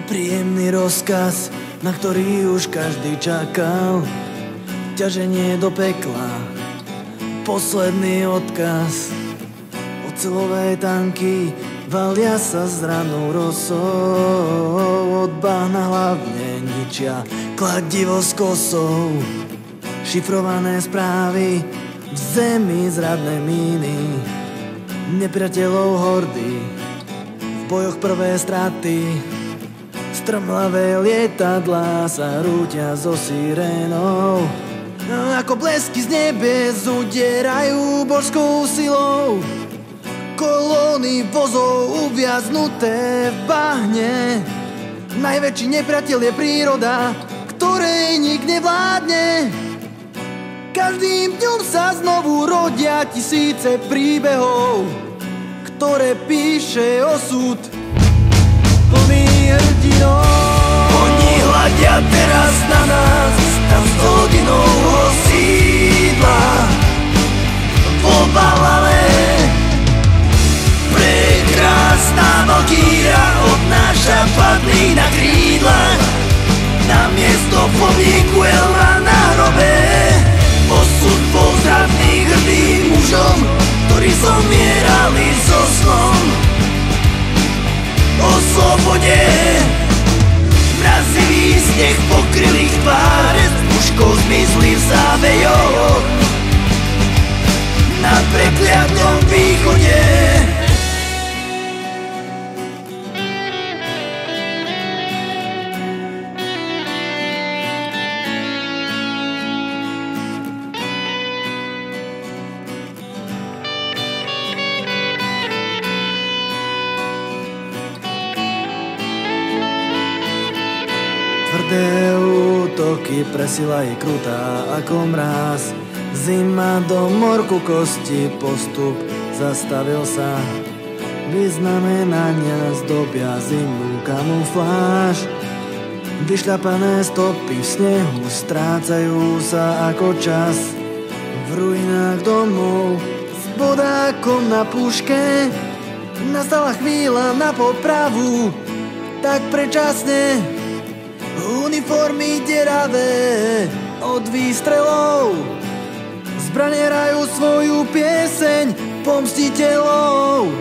Príjemný rozkaz, na ktorý už každý čakal. Ťaženie do pekla, posledný odkaz. Oceľové tanky valia sa s ranou rosou. Od bahna hlavne ničia kladivo s kosou. Šifrované správy, v zemi zradné míny, nepriateľov hordy, v bojoch prvé straty. Strmlavé lietadlá sa rútia so sirénou. Ako blesky z nebies udierajú božskou silou. Kolóny vozov uviaznuté v bahne. Najväčší nepriateľ je príroda, ktorej nik nevládne. Každým dňom sa znovu rodia tisíce príbehov, ktoré píše osud plný hrdinov. Oni hľadia teraz na nás, tam z hodinovho sídla Valhale. Prekrásna Valkýra odnáša padlí na krídlach. Na miesto pomníku Elva na hrobe osud pozdravných hrdým mužom, ktorí zomierali so snom o slobode. Mrazivý sneh pokryl ich tváre, s puškou zmizli v závejoch na prekliatom východe. Tvrdé útoky, presila je krutá ako mráz. Zima do morku kosti, postup zastavil sa. Vyznamenania zdobia zimnú kamufláž. Vyšľapané stopy v snehu strácajú sa ako čas. V ruinách domov s bodákom na puške nastala chvíľa na popravu, tak predčasne. Uniformy deravé od výstrelov, zbrane hrajú svoju pieseň pomstiteľov.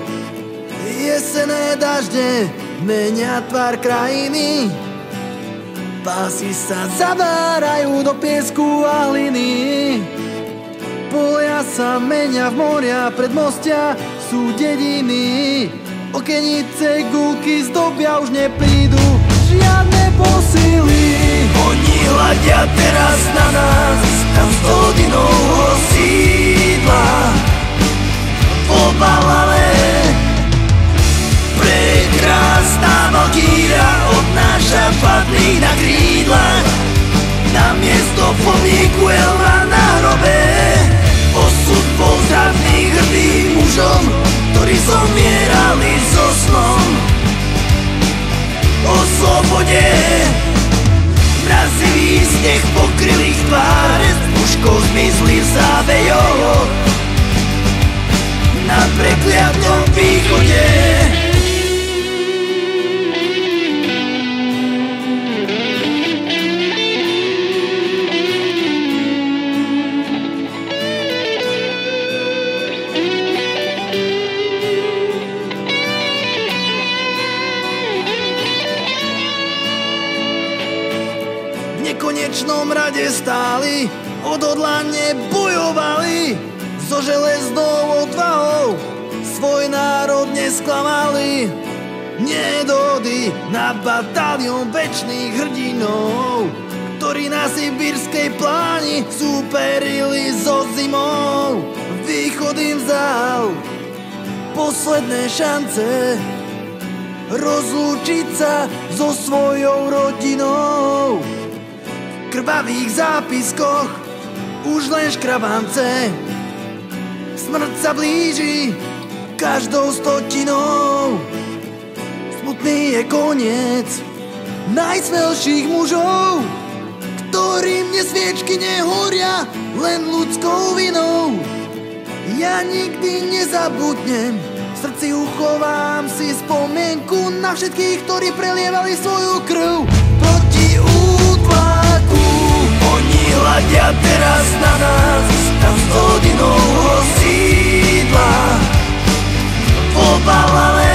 Jesenné dažde menia tvar krajiny, pásy sa zavárajú do piesku a hliny. Polia sa menia v moria, predmostia sú dediny. Okenice, gulky zdobia, už neprídu žiadne posily. Oni hľadia teraz na nás, tam z hodinovho sídla vo Valhale. Prekrásna Valkýra odnáša padlí na krídlach. Na miesto pomníku Elva na hrobe osud pozdravných hrdým mužom, ktorí zomierali so snom o slobode. Mrazivý sneh pokryl ich tváre, s puškou zmizli v závejoch na prekliatom východe. V nekonečnom rade stáli, odhodlane bojovali, so železnou odvahou svoj národ nesklamali. Nedody na batalión večných hrdinov, ktorí na sibírskej pláni súperili so zimou. Východ im vzal posledné šance rozlúčiť sa so svojou rodinou. V krvavých zápiskoch už len škrabance, smrť sa blíži každou stotinou. Smutný je koniec najsmelších mužov, ktorým dnes sviečky nehoria len ľudskou vinou. Ja nikdy nezabudnem V srdci uchovám si spomienku na všetkých, ktorí prelievali svoju krv proti útlaku. Oni hľadia teraz na nás, tam z hodinovho sídla. Pobalené